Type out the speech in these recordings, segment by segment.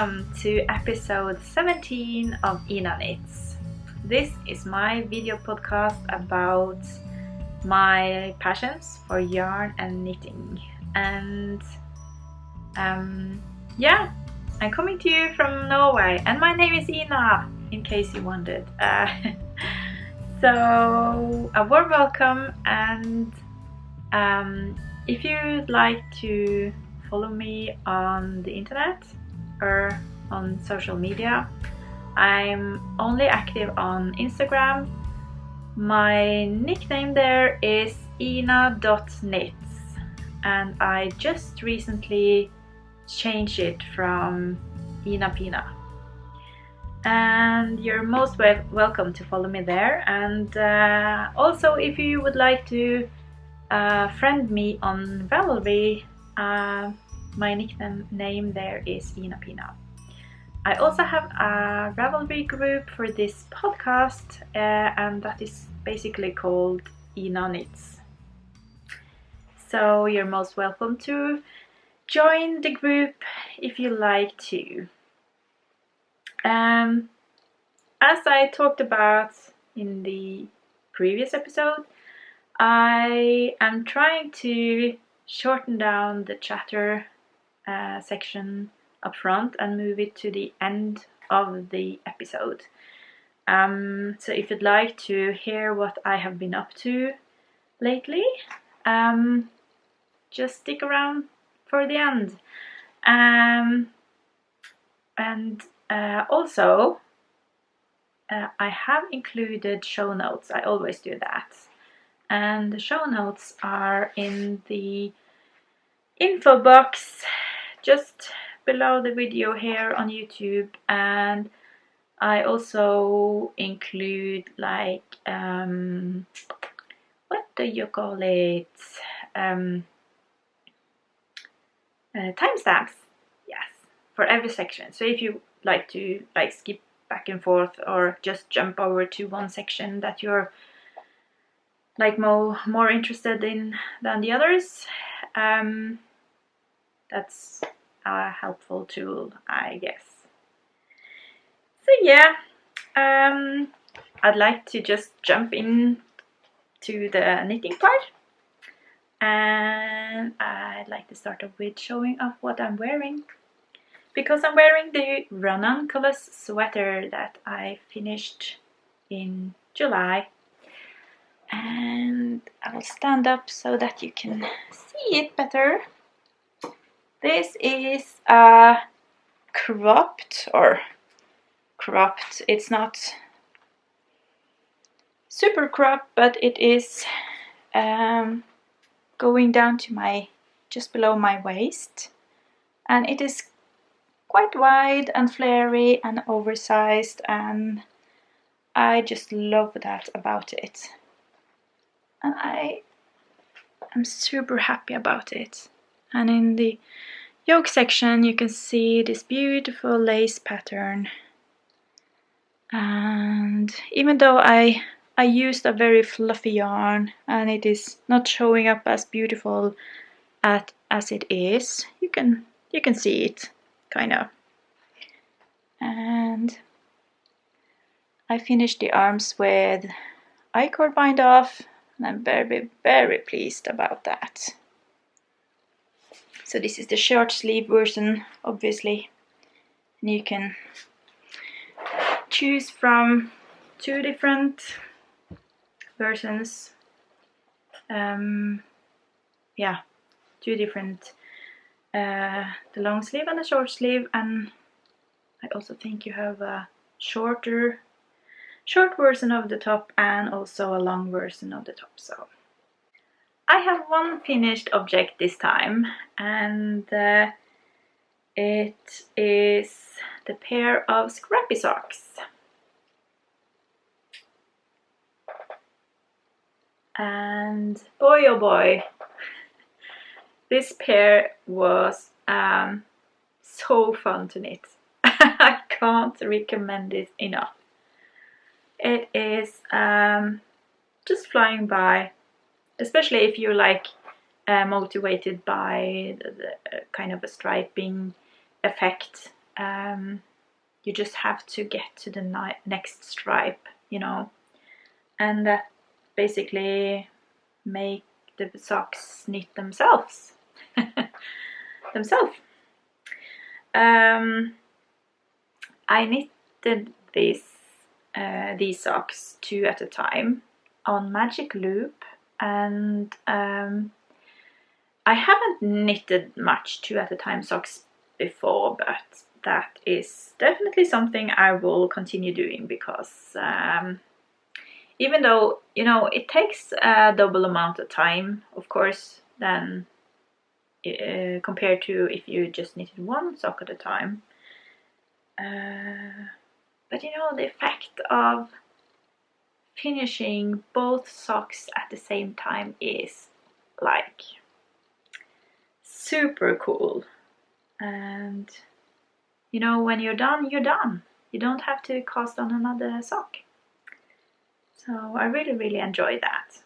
welcome to episode 17 of Ina Knits. This is my video podcast about my passions for yarn and knitting. And yeah, I'm coming to you from Norway, and my name is Ina, in case you wondered. So a warm welcome, and if you'd like to follow me on the internet or on social media, I'm only active on Instagram. My nickname there is ina.knits, and I just recently changed it from inapina. And you're most welcome to follow me there. And also, if you would like to friend me on Ravelry, my nickname there is inapina. I also have a Ravelry group for this podcast, and that is basically called Ina Knits. So you're most welcome to join the group if you like to. As I talked about in the previous episode, I am trying to shorten down the chapter section up front and move it to the end of the episode. So if you'd like to hear what I have been up to lately, just stick around for the end. Also, I have included show notes. I always do that. And the show notes are in the info box just below the video here on YouTube, and I also include like what do you call it? Timestamps, yes, for every section. So if you like to skip back and forth or just jump over to one section that you're more interested in than the others, that's a helpful tool, I guess. So yeah, I'd like to just jump in to the knitting part, and I'd like to start off with showing off what I'm wearing, because I'm wearing the ranunculus sweater that I finished in July. And I'll stand up so that you can see it better. This is a cropped, it's not super cropped, but it is going down to just below my waist, and it is quite wide and flary and oversized, and I just love that about it. And I am super happy about it. And in the yoke section you can see this beautiful lace pattern. And even though I used a very fluffy yarn and it is not showing up as beautiful as it is, you can see it kind of. And I finished the arms with I-cord bind off. And I'm very, very pleased about that. So this is the short sleeve version, obviously. And you can choose from two different versions. Two different, the long sleeve and the short sleeve. And I also think you have a short version of the top and also a long version of the top. So I have one finished object this time, and it is the pair of Scrappy socks. And boy oh boy, this pair was so fun to knit. I can't recommend it enough. It is just flying by, especially if you're motivated by the kind of a striping effect you just have to get to the next stripe, you know, and that basically make the socks knit themselves. I knitted these socks 2 at a time on magic loop, and I haven't knitted much 2 at a time socks before, but that is definitely something I will continue doing, because even though, you know, it takes a double amount of time, of course, than compared to if you just knitted 1 sock at a time. But you know, the effect of finishing both socks at the same time is like super cool. And you know, when you're done, you're done. You don't have to cast on another sock. So I really enjoy that.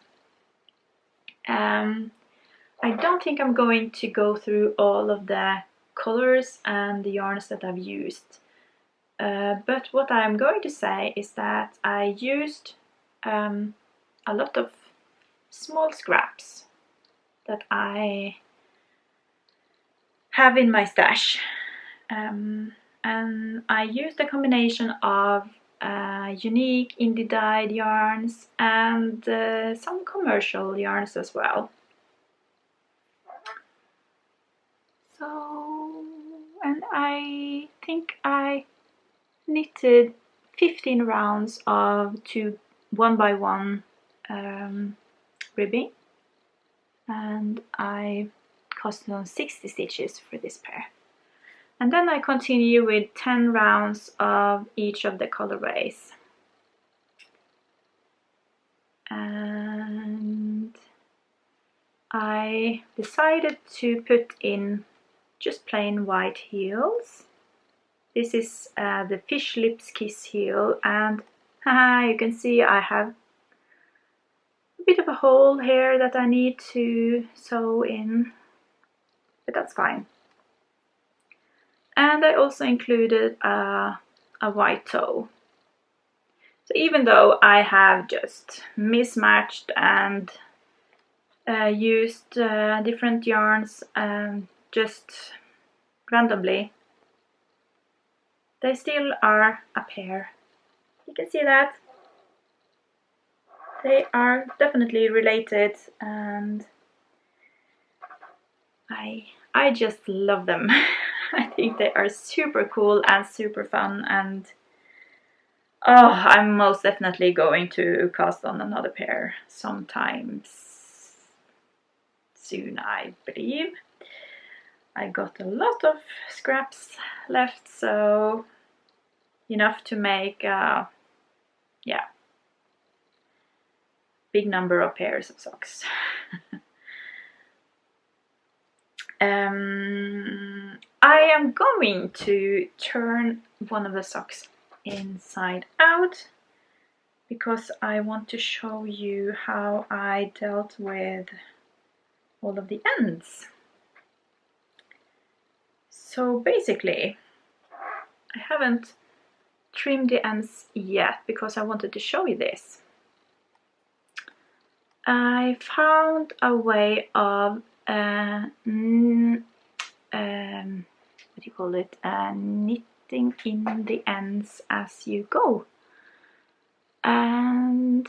I don't think I'm going to go through all of the colors and the yarns that I've used. But what I'm going to say is that I used a lot of small scraps that I have in my stash. And I used a combination of unique indie dyed yarns and some commercial yarns as well. So, and I think I knitted 15 rounds of 1x1 ribbing, and I casted on 60 stitches for this pair. And then I continue with 10 rounds of each of the colorways. And I decided to put in just plain white heels. This is the Fish Lips Kiss heel, and you can see I have a bit of a hole here that I need to sew in, but that's fine. And I also included a white toe. So even though I have just mismatched and used different yarns just randomly, they still are a pair. You can see that. They are definitely related, and I just love them. I think they are super cool and super fun, and oh, I'm most definitely going to cast on another pair sometimes soon, I believe. I got a lot of scraps left, so enough to make yeah, big number of pairs of socks. I am going to turn one of the socks inside out because I want to show you how I dealt with all of the ends. So basically, I haven't trimmed the ends yet because I wanted to show you this. I found a way of what do you call it? Knitting in the ends as you go, and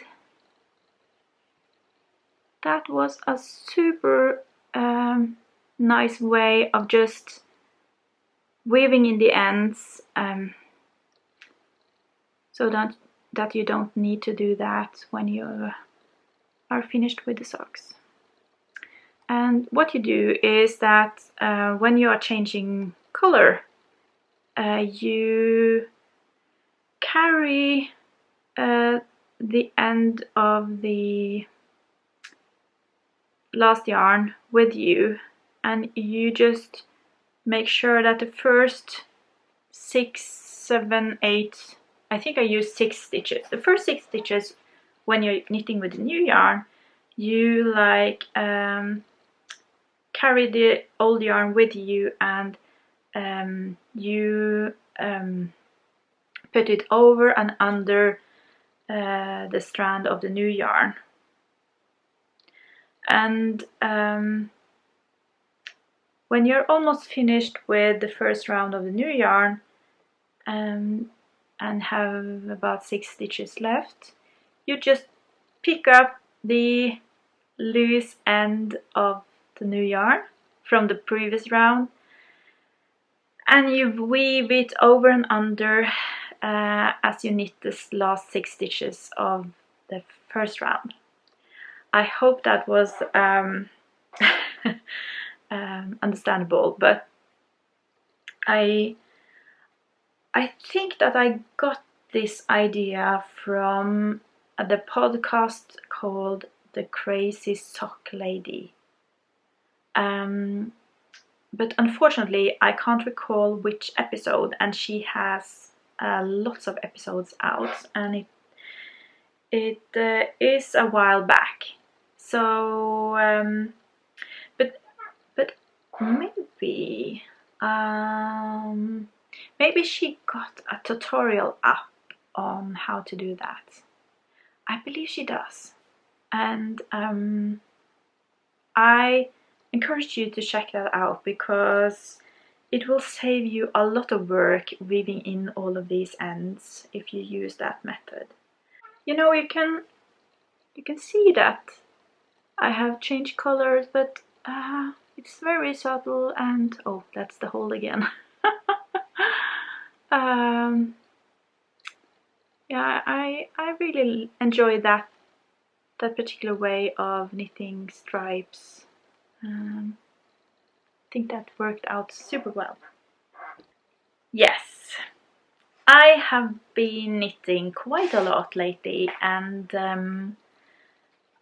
that was a super nice way of just weaving in the ends, so that you don't need to do that when you are finished with the socks. And what you do is that when you are changing color, you carry the end of the last yarn with you, and you just make sure that the first 6, 7, 8, I think I used 6 stitches. The first 6 stitches when you're knitting with the new yarn, you like carry the old yarn with you and you put it over and under the strand of the new yarn. And when you're almost finished with the first round of the new yarn and have about 6 stitches left, you just pick up the loose end of the new yarn from the previous round and you weave it over and under as you knit the last 6 stitches of the first round. I hope that was understandable, but I think that I got this idea from the podcast called The Crazy Sock Lady. But unfortunately I can't recall which episode, and she has lots of episodes out, and it is a while back. So but maybe maybe she got a tutorial up on how to do that. I believe she does, and I encourage you to check that out because it will save you a lot of work weaving in all of these ends if you use that method. You know, you can see that I have changed colors, but it's very subtle, and oh, that's the hole again. Yeah, I really enjoy that particular way of knitting stripes. I think that worked out super well. Yes, I have been knitting quite a lot lately, and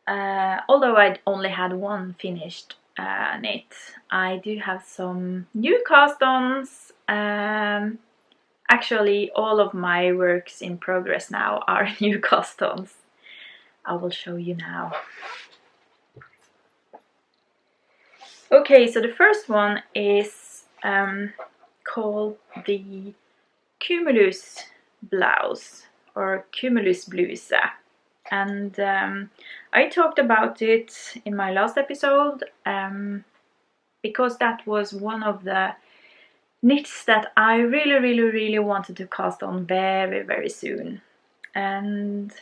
although I only had one finished knit, I do have some new cast-ons. Actually, all of my works in progress now are new cast-ons. I will show you now. Okay, so the first one is called the Cumulus blouse, or Cumulus blouse, and I talked about it in my last episode because that was one of the knits that I really wanted to cast on very soon, and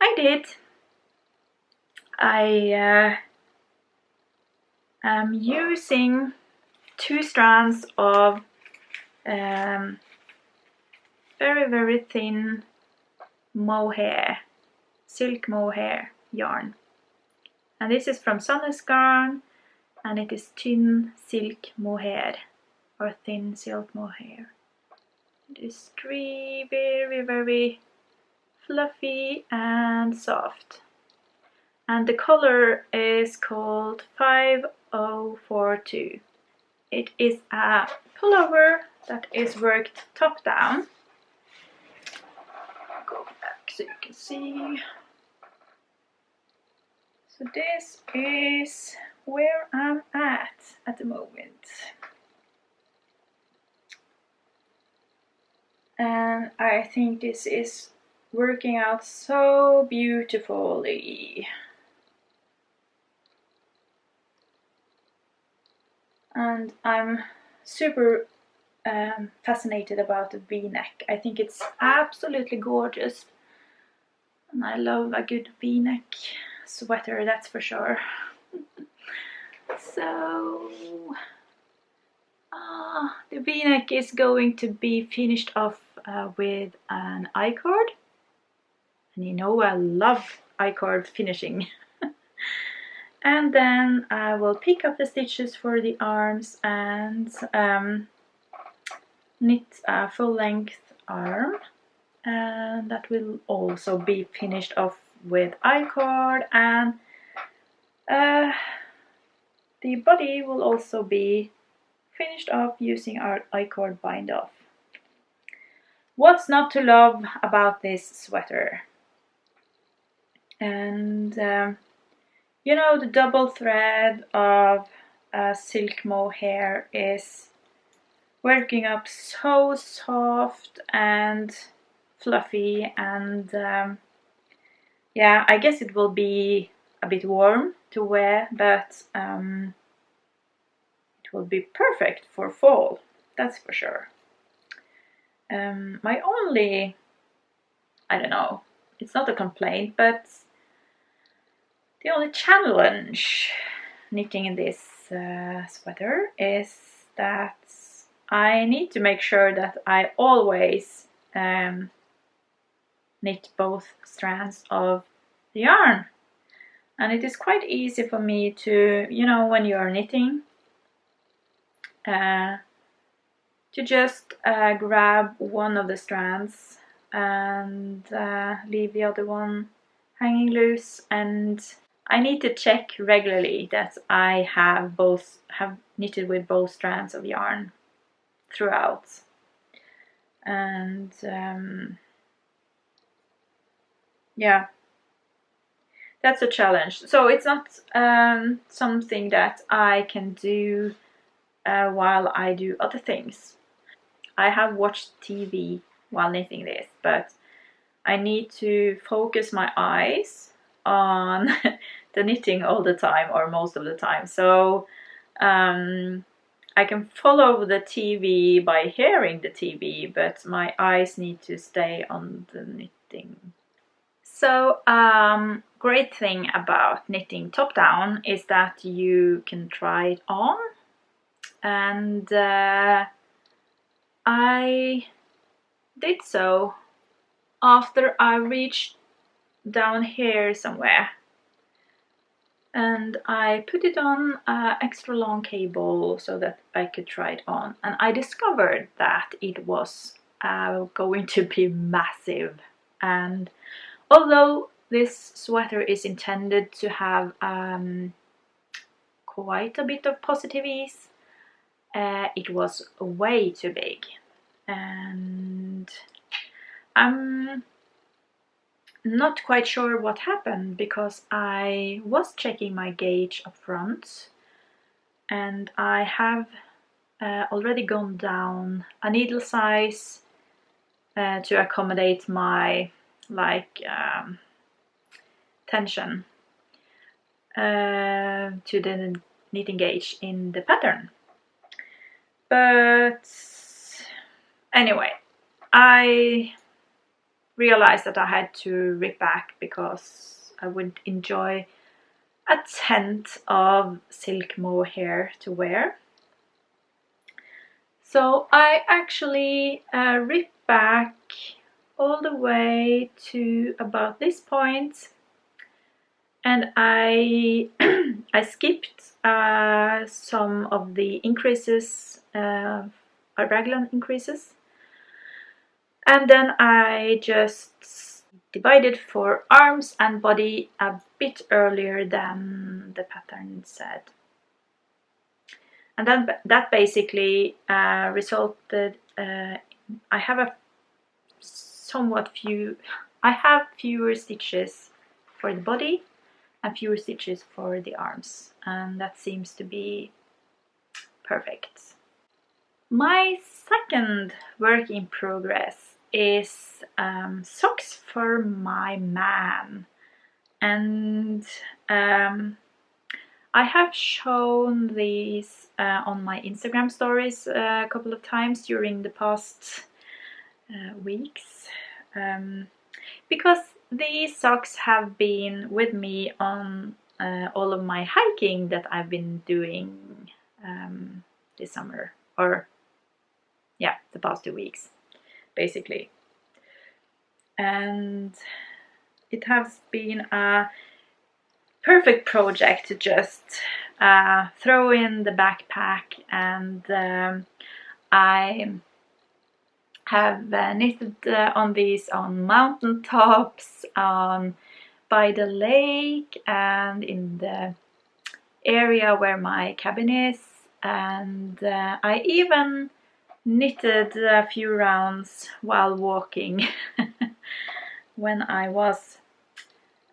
I did. I am using 2 strands of very thin mohair, silk mohair yarn, and this is from Sandnes, and it is Tynn silk mohair, or thin silk mohair. It is very fluffy and soft, and the color is called 5042. It is a pullover that is worked top down. Go back so you can see. So this is where I'm at the moment. And I think this is working out so beautifully. And I'm super fascinated about the V-neck. I think it's absolutely gorgeous, and I love a good V-neck sweater, that's for sure. So the V-neck is going to be finished off with an I-cord, and you know I love I-cord finishing. And then I will pick up the stitches for the arms and knit a full-length arm, and that will also be finished off with I-cord, and the body will also be finished off using our I-cord bind off. What's not to love about this sweater? And you know, the double thread of silk mohair is working up so soft and fluffy, and yeah, I guess it will be a bit warm to wear, but it will be perfect for fall, that's for sure. My only, I don't know, it's not a complaint, but the only challenge knitting this sweater is that I need to make sure that I always knit both strands of the yarn. And it is quite easy for me to, you know, when you are knitting, to just grab one of the strands and leave the other one hanging loose. And I need to check regularly that I have knitted with both strands of yarn throughout. And yeah, that's a challenge. So it's not something that I can do while I do other things. I have watched TV while knitting this, but I need to focus my eyes on the knitting all the time, or most of the time. So I can follow the TV by hearing the TV, but my eyes need to stay on the knitting. So great thing about knitting top down is that you can try it on, and I did so after I reached down here somewhere, and I put it on an extra long cable so that I could try it on, and I discovered that it was going to be massive. And although this sweater is intended to have quite a bit of positive ease, it was way too big, and I'm not quite sure what happened, because I was checking my gauge up front, and I have already gone down a needle size to accommodate my tension to the knitting gauge in the pattern. But anyway, I realized that I had to rip back because I would enjoy a tenth of silk mohair to wear. So I actually ripped back all the way to about this point, and I I skipped some of the increases, raglan increases, and then I just divided for arms and body a bit earlier than the pattern said. And then that basically resulted, I have fewer stitches for the body and fewer stitches for the arms, and that seems to be perfect. My second work in progress is socks for my man, and I have shown these on my Instagram stories a couple of times during the past weeks, because these socks have been with me on all of my hiking that I've been doing this summer, or yeah, the past 2 weeks basically. And it has been a perfect project to just throw in the backpack, and I have knitted on these on mountaintops, by the lake, and in the area where my cabin is, and I even knitted a few rounds while walking when I was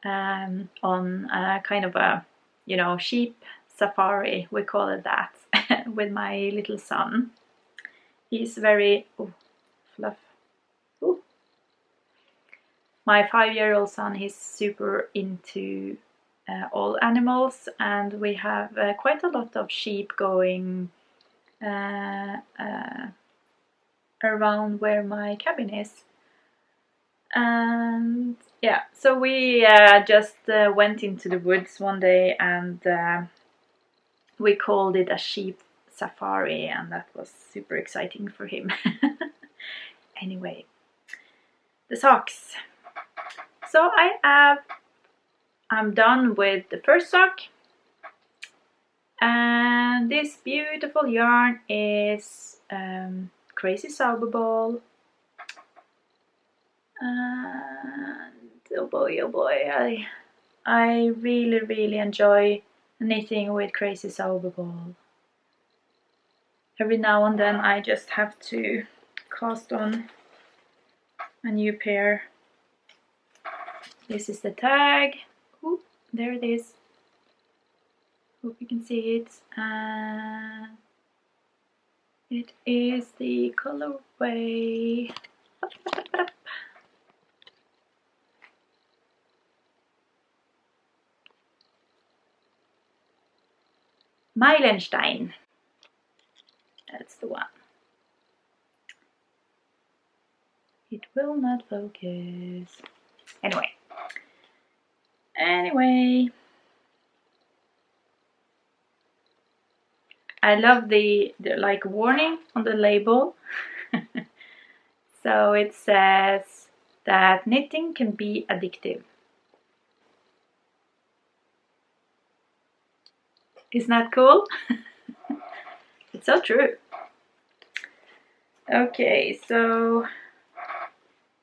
on a kind of a, you know, sheep safari, we call it that, with my little son He's very fluff. Ooh. My 5-year-old son, he's super into all animals, and we have quite a lot of sheep going around where my cabin is. And yeah, so we just went into the woods one day, and we called it a sheep safari, and that was super exciting for him. Anyway, the socks. So I'm done with the first sock, and this beautiful yarn is Crazy Zauberball. And oh boy, I really enjoy knitting with Crazy Zauberball. Every now and then I just have to cast on a new pair. This is the tag. Ooh, there it is. Hope you can see it. It is the colorway. Meilenstein. That's the one. It will not focus. Anyway. I love the like warning on the label. So it says that knitting can be addictive. Isn't that cool? It's so true. Okay, so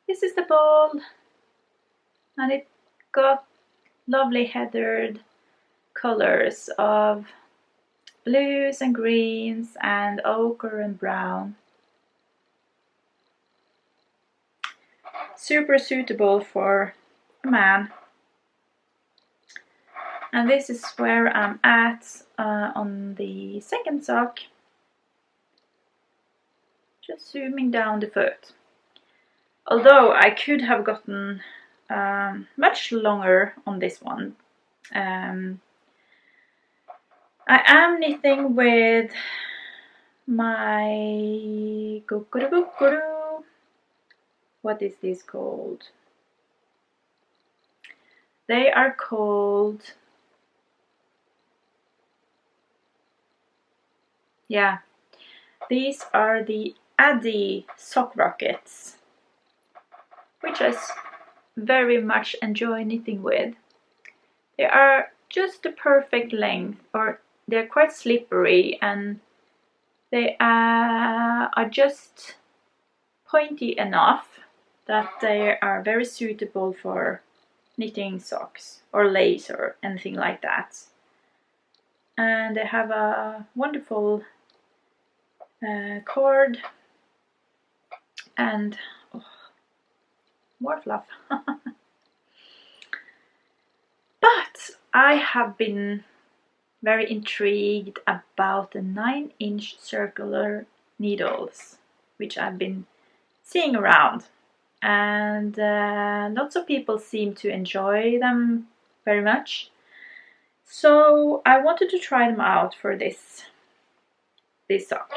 this is the ball, and it got lovely heathered colors of blues and greens and ochre and brown. Super suitable for a man. And this is where I'm at on the second sock. Just zooming down the foot. Although I could have gotten much longer on this one. I am knitting with my what is this called? They are called, yeah, these are the Addy sock rockets, which I very much enjoy knitting with. They are just the perfect length, or they're quite slippery, and they are just pointy enough that they are very suitable for knitting socks or lace or anything like that. And they have a wonderful cord and more fluff. But I have been very intrigued about the 9-inch circular needles, which I've been seeing around, and lots of people seem to enjoy them very much. So I wanted to try them out for this sock.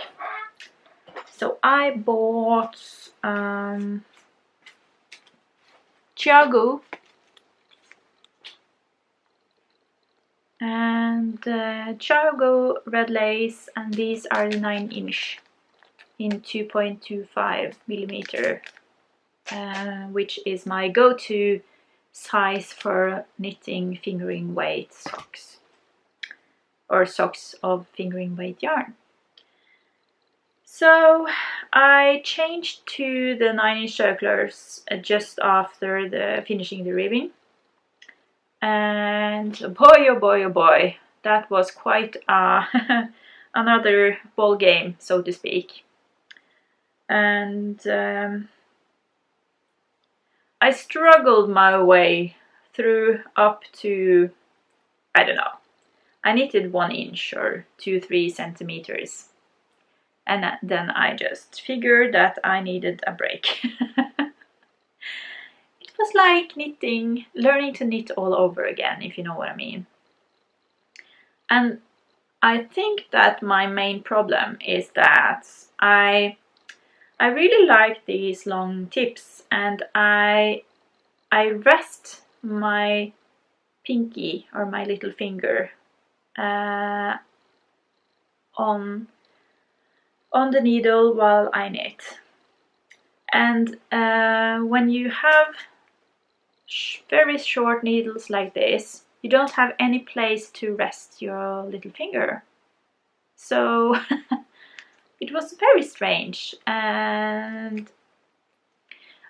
So I bought Chiago and Chiago red lace, and these are the 9-inch in 2.25 millimeter, which is my go-to size for knitting fingering weight socks, or socks of fingering weight yarn. So I changed to the 9-inch circulars just after finishing the ribbing, and boy oh boy, that was quite another ball game, so to speak. And I struggled my way through up to, I don't know, I knitted 1 inch or 2-3 centimeters. And then I just figured that I needed a break. It was like knitting, learning to knit all over again, if you know what I mean. And I think that my main problem is that I really like these long tips, and I rest my pinky or my little finger on the needle while I knit. And when you have very short needles like this, you don't have any place to rest your little finger. So it was very strange. And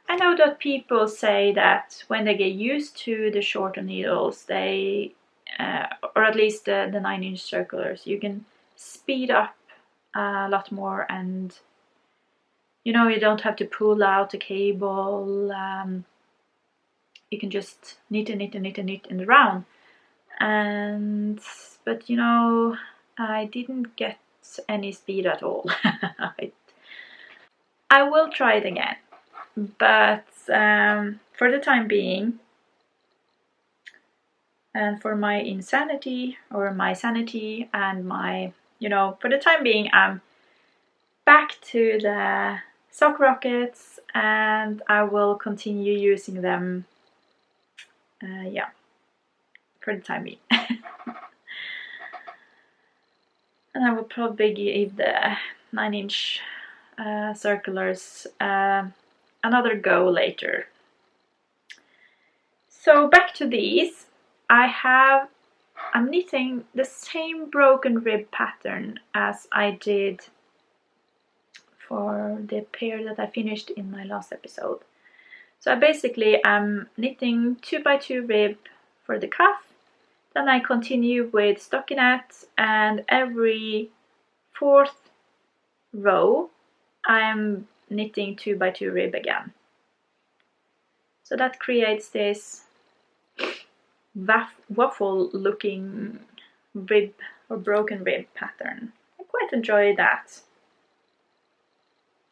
I know that people say that when they get used to the shorter needles, they, or at least the 9-inch circulars, you can speed up a lot more, and you know, you don't have to pull out the cable. You can just knit and knit and knit and knit in the round. But you know, I didn't get any speed at all. I will try it again, but for the time being, and for my insanity or my sanity and my, you know, for the time being, I'm back to the sock rockets, and I will continue using them. Yeah, for the time being. And I will probably give the 9-inch circulars another go later. So back to these. I'm knitting the same broken rib pattern as I did for the pair that I finished in my last episode. So basically I'm knitting 2x2 rib for the cuff, then I continue with stockinette, and every 4th row I'm knitting 2x2 rib again. So that creates this waffle looking rib or broken rib pattern. I quite enjoy that.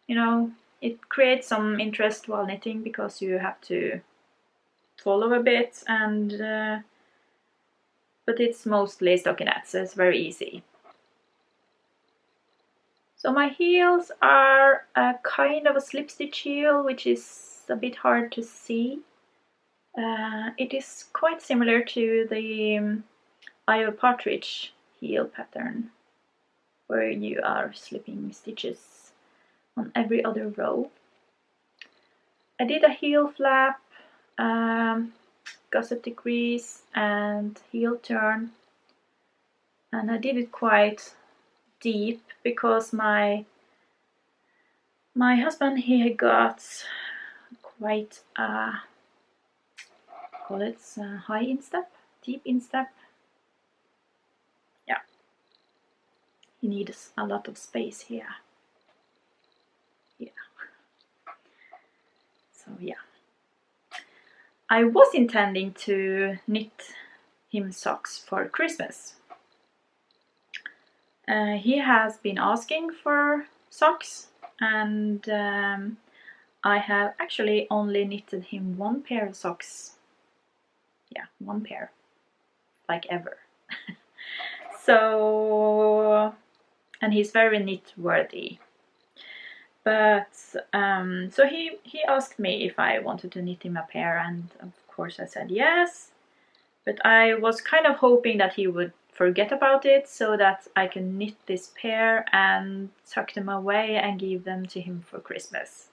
You know, it creates some interest while knitting because you have to follow a bit, and but it's mostly stockinette, so it's very easy. So my heels are a kind of a slip stitch heel, which is a bit hard to see. It is quite similar to the Eye of Partridge heel pattern, where you are slipping stitches on every other row. I did a heel flap, gusset decrease and heel turn, and I did it quite deep because my husband, he got quite a, call it high instep, deep instep. Yeah, he needs a lot of space here. Yeah. So yeah. I was intending to knit him socks for Christmas. He has been asking for socks, and I have actually only knitted him one pair of socks. Yeah, one pair, like ever. So, and he's very knit worthy. But so he asked me if I wanted to knit him a pair, and of course I said yes. But I was kind of hoping that he would forget about it so that I can knit this pair and tuck them away and give them to him for Christmas.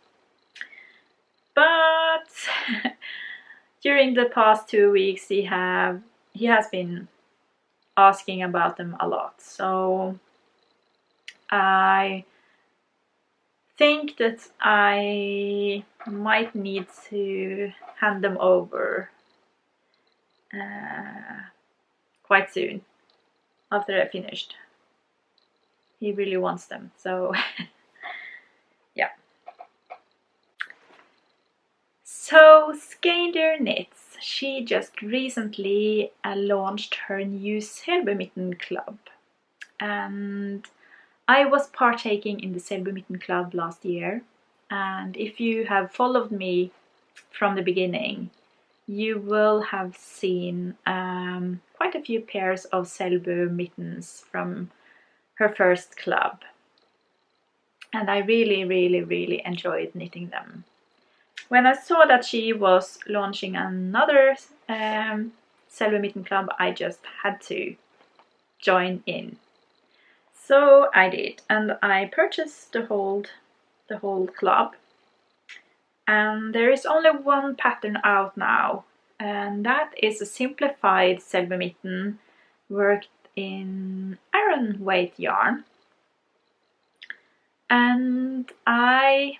But during the past 2 weeks he has been asking about them a lot. So I think that I might need to hand them over quite soon after I finished. He really wants them, so yeah. So Skeindeer Knits, she just recently launched her new Selbu mitten club, and I was partaking in the Selbu Mitten Club last year, and if you have followed me from the beginning, you will have seen quite a few pairs of Selbu mittens from her first club. And I really enjoyed knitting them. When I saw that she was launching another Selbu Mitten Club, I just had to join in. So I did, and I purchased the whole club. And there is only one pattern out now, and that is a simplified Selbu mitten worked in aran weight yarn. And I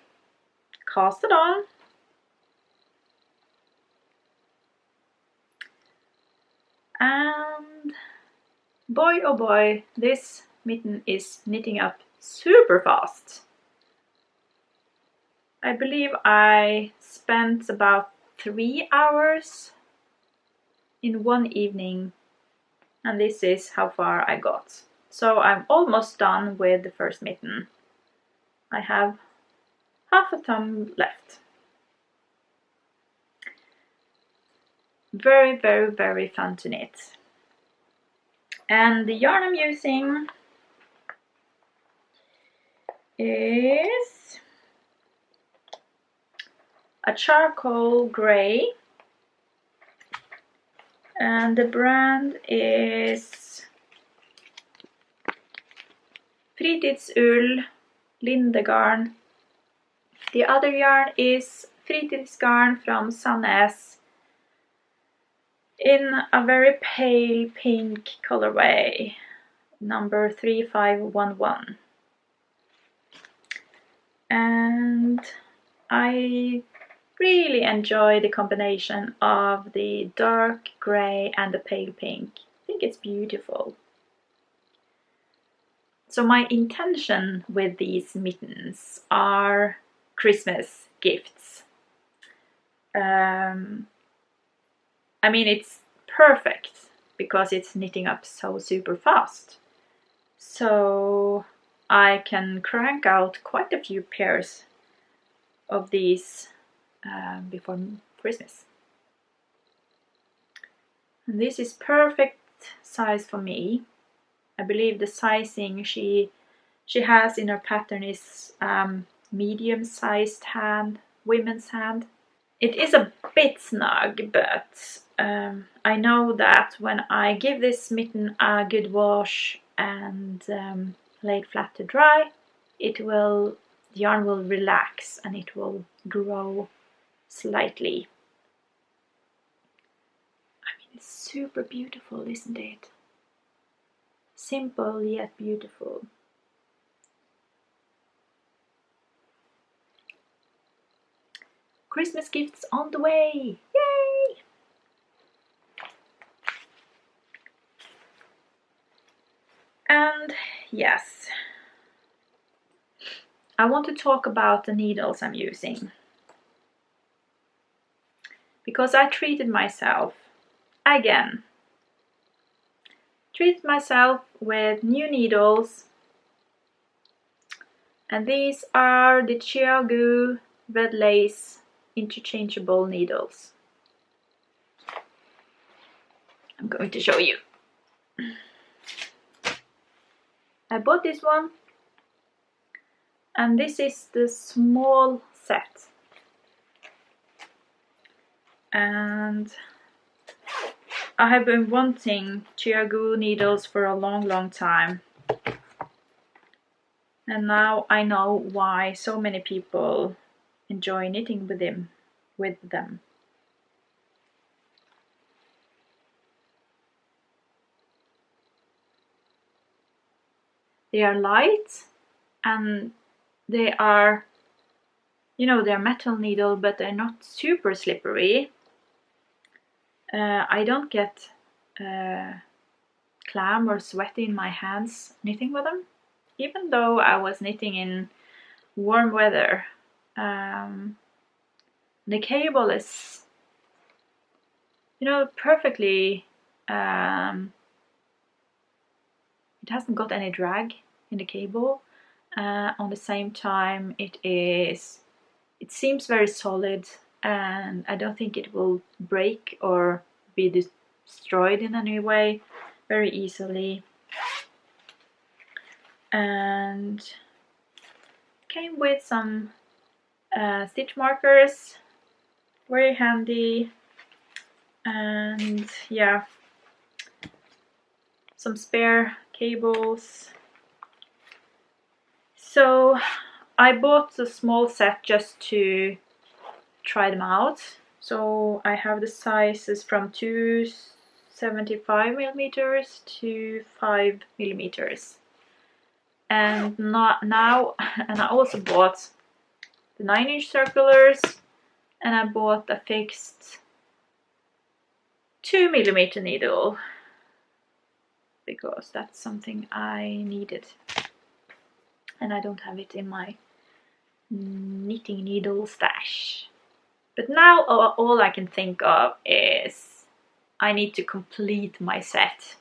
cast it on. And boy oh boy, this mitten is knitting up super fast. I believe I spent about 3 hours in one evening, and this is how far I got. So I'm almost done with the first mitten. I have half a thumb left. Very fun to knit. And the yarn I'm using is a charcoal grey, and the brand is Fritidsull Lindegarn. The other yarn is Fritidsgarn from Sandnes in a very pale pink colorway, number 3511. And I really enjoy the combination of the dark grey and the pale pink. I think it's beautiful. So my intention with these mittens are Christmas gifts. I mean, it's perfect because it's knitting up so super fast. So I can crank out quite a few pairs of these before Christmas. And this is perfect size for me. I believe the sizing she has in her pattern is medium-sized hand, women's hand. It is a bit snug, but I know that when I give this mitten a good wash and lay it flat to dry, the yarn will relax and it will grow slightly. I mean, it's super beautiful, isn't it? Simple yet beautiful. Christmas gifts on the way! Yay! And yes, I want to talk about the needles I'm using. Because I treated myself again. Treated myself with new needles. And these are the Chiagu Red Lace interchangeable needles. I'm going to show you. I bought this one, and this is the small set. And I have been wanting Chiagu needles for a long time. And now I know why so many people enjoy knitting with them. They are light and they are, they're metal needle, but they're not super slippery. I don't get clam or sweaty in my hands knitting with them, even though I was knitting in warm weather. The cable is, perfectly, it hasn't got any drag in the cable. On the same time, it seems very solid, and I don't think it will break or be destroyed in any way very easily. And came with some stitch markers, very handy, and yeah, some spare cables. So I bought a small set just to try them out. So I have the sizes from 275mm to 5mm. And now, and I also bought the 9-inch circulars, and I bought a fixed 2mm needle because that's something I needed, and I don't have it in my knitting needle stash. But now all I can think of is I need to complete my set.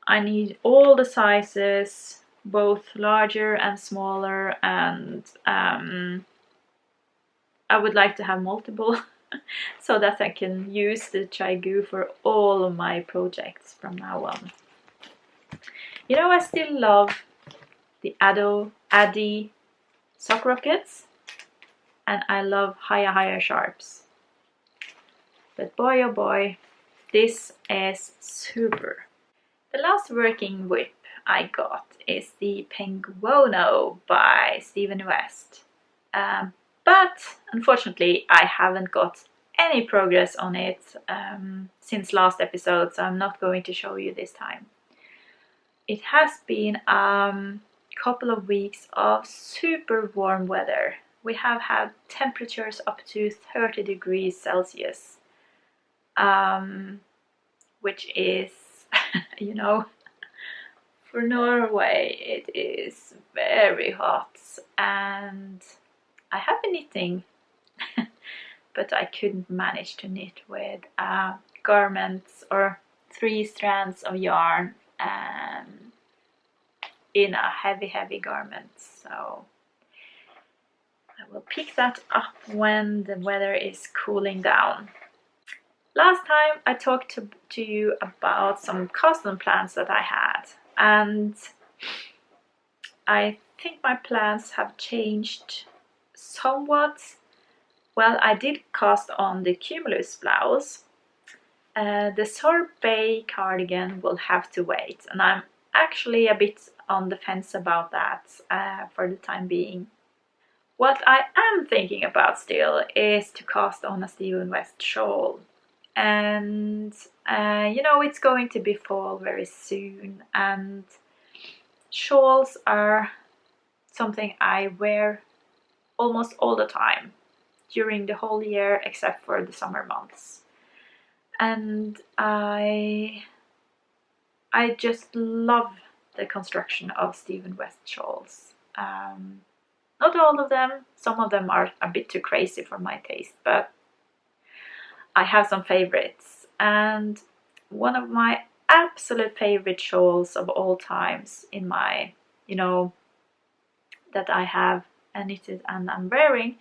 I need all the sizes, both larger and smaller, and I would like to have multiple so that I can use the Chai-Gu for all of my projects from now on. You know, I still love the Addy sock rockets, and I love higher sharps. But boy oh boy, this is super. The last working whip I got is the Penguono by Stephen West. But unfortunately I haven't got any progress on it since last episode, so I'm not going to show you this time. It has been a couple of weeks of super warm weather. We have had temperatures up to 30 degrees Celsius, which is, you know, for Norway it is very hot, and I have been knitting, but I couldn't manage to knit with garments or 3 strands of yarn in a heavy garment. So I will pick that up when the weather is cooling down. Last time I talked to you about some custom plans that I had, and I think my plans have changed somewhat. Well, I did cast on the Cumulus blouse. The sorbet cardigan will have to wait, and I'm actually a bit on the fence about that for the time being. What I am thinking about still is to cast on a Stephen West shawl. And you know, it's going to be fall very soon, and shawls are something I wear almost all the time during the whole year except for the summer months. And I just love the construction of Stephen West shawls. Not all of them, some of them are a bit too crazy for my taste, but I have some favorites. And one of my absolute favorite shawls of all times in my, you know, that I have knitted and I'm wearing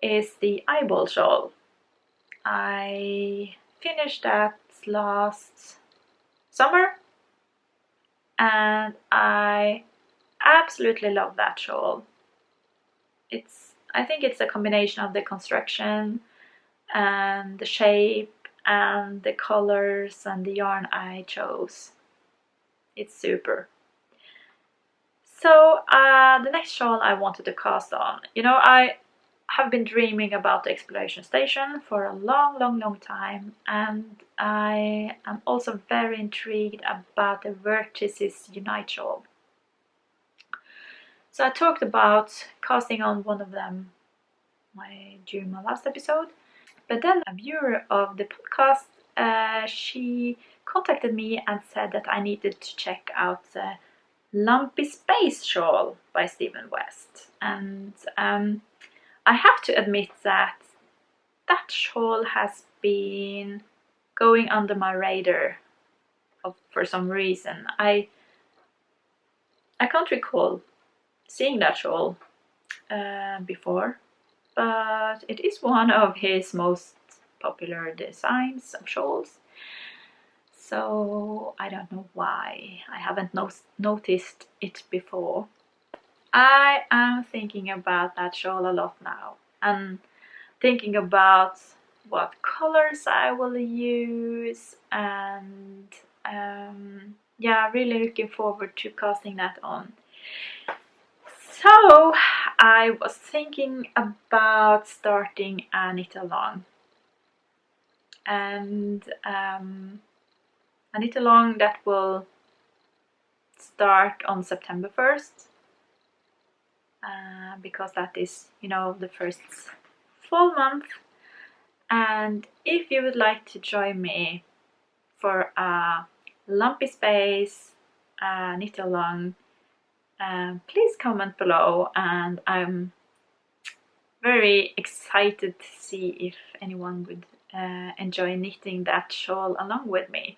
is the eyeball shawl. I finished that last summer, and I absolutely love that shawl. I think it's a combination of the construction and the shape and the colors and the yarn I chose. It's super. So the next shawl I wanted to cast on, you know, I have been dreaming about the exploration station for a long time, and I am also very intrigued about the Vertices Unite shawl. So I talked about casting on one of them during my last episode, but then a viewer of the podcast, she contacted me and said that I needed to check out the Lumpy Space shawl by Stephen West. And I have to admit that that shawl has been going under my radar for some reason. I I can't recall seeing that shawl before, but it is one of his most popular designs of shawls. So I don't know why I haven't noticed it before. I am thinking about that shawl a lot now, and thinking about what colors I will use, and yeah, really looking forward to casting that on. So I was thinking about starting a knit along, and a knit along that will start on September 1st, because that is, you know, the first fall month. And if you would like to join me for a lumpy space knit along, please comment below, and I'm very excited to see if anyone would enjoy knitting that shawl along with me.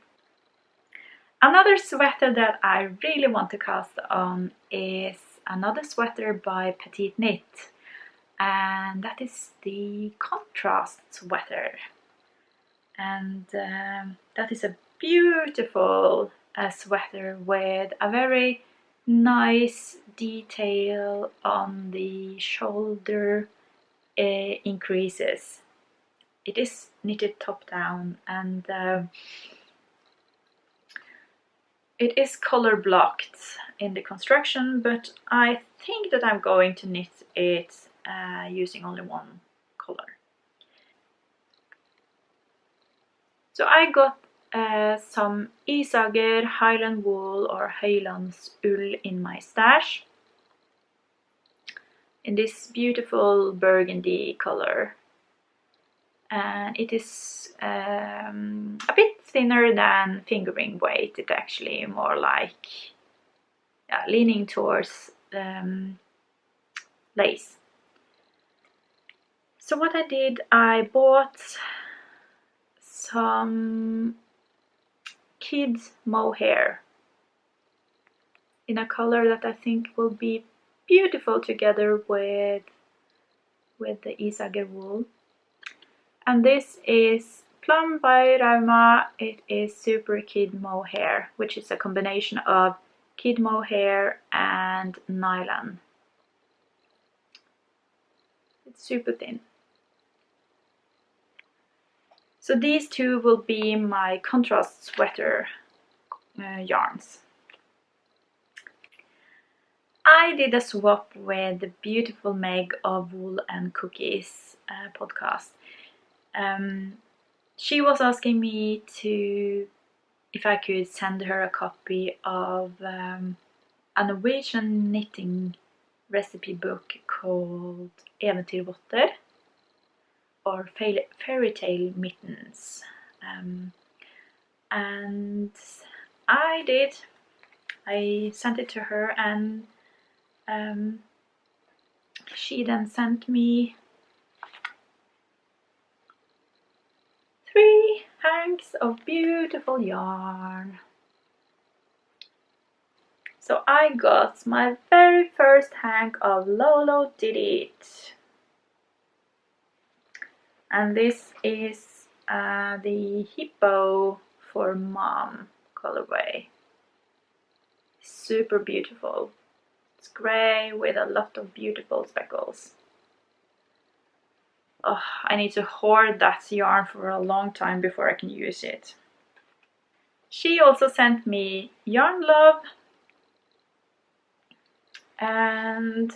Another sweater that I really want to cast on is another sweater by PetiteKnit, and that is the contrast sweater. And that is a beautiful sweater with a very nice detail on the shoulder increases. It is knitted top down, and it is color blocked in the construction, but I think that I'm going to knit it using only one color. So I got some Isager Highlandwool or Highlandsull in my stash in this beautiful burgundy color, and it is a bit thinner than fingering weight. It's actually more like leaning towards lace. So what I did, I bought some kids mohair in a color that I think will be beautiful together with the Isager wool. And this is Plum by Rauma. It is super kid mohair, which is a combination of kid mohair and nylon. It's super thin. So these two will be my contrast sweater yarns. I did a swap with the beautiful Meg of Wool and Cookies podcast. She was asking me if I could send her a copy of a Norwegian knitting recipe book called Eventyrvotter, or Fairy Tale Mittens. And I did. I sent it to her, and she then sent me 3 hanks of beautiful yarn. So I got my very first hank of Lolo Did It. And this is the Hippo for Mom colorway. Super beautiful. It's grey with a lot of beautiful speckles. Oh, I need to hoard that yarn for a long time before I can use it. She also sent me Yarn Love, and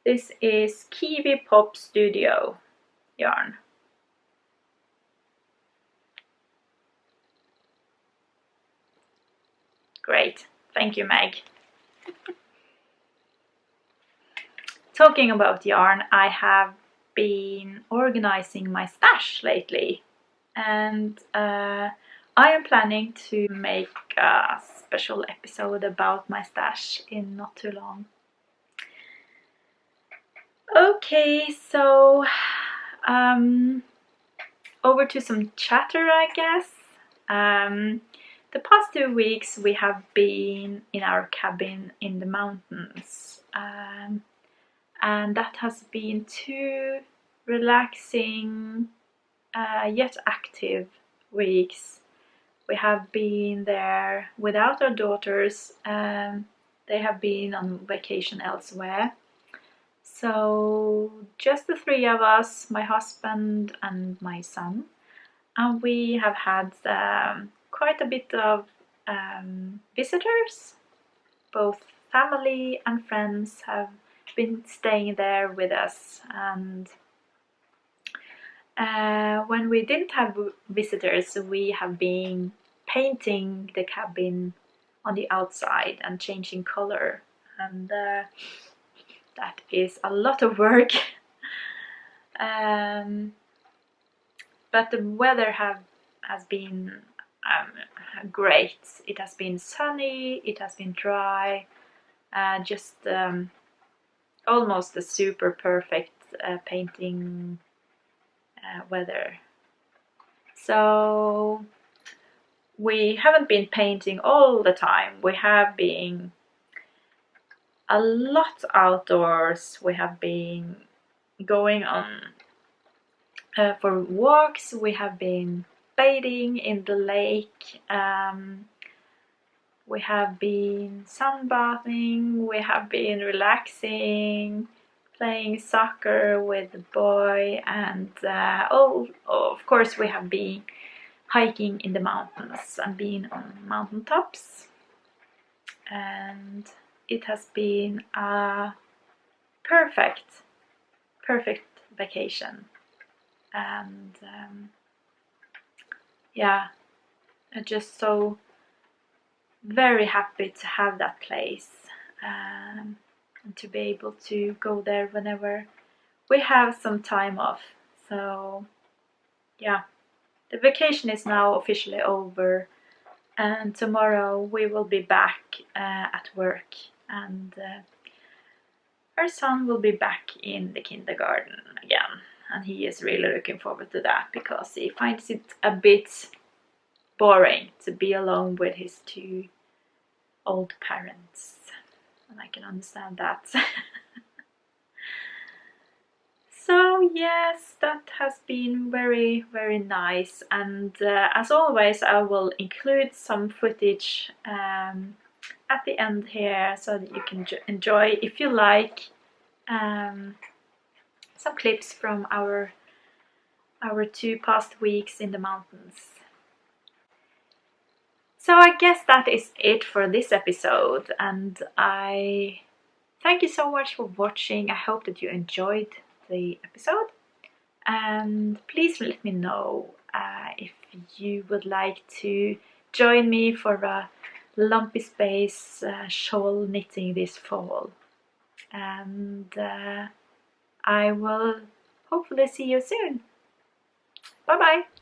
this is Kiwi Pop Studio yarn. Great, thank you, Meg. Talking about yarn, I have been organizing my stash lately, and I am planning to make a special episode about my stash in not too long. Okay, so over to some chatter, I guess. the past 2 weeks we have been in our cabin in the mountains, and that has been 2 relaxing yet active weeks. We have been there without our daughters. They have been on vacation elsewhere. So just the 3 of us, my husband and my son, and we have had quite a bit of visitors. Both family and friends have been staying there with us, and when we didn't have visitors, we have been painting the cabin on the outside and changing color, and that is a lot of work. But the weather has been great. It has been sunny, it has been dry, just almost a super perfect painting weather. So we haven't been painting all the time. We have been a lot outdoors. We have been going on for walks. We have been bathing in the lake. We have been sunbathing. We have been relaxing, playing soccer with the boy, and of course we have been hiking in the mountains and being on mountaintops, and it has been a perfect vacation. And yeah, I'm just so very happy to have that place, and to be able to go there whenever we have some time off. So yeah, the vacation is now officially over, and tomorrow we will be back at work, and our son will be back in the kindergarten again, and he is really looking forward to that because he finds it a bit boring to be alone with his 2 old parents, and I can understand that. So yes, that has been very nice, and as always I will include some footage at the end here so that you can enjoy, if you like, some clips from our 2 past weeks in the mountains. So I guess that is it for this episode, and I thank you so much for watching. I hope that you enjoyed the episode, and please let me know if you would like to join me for a Lumpy Space shawl knitting this fall, and I will hopefully see you soon. Bye bye!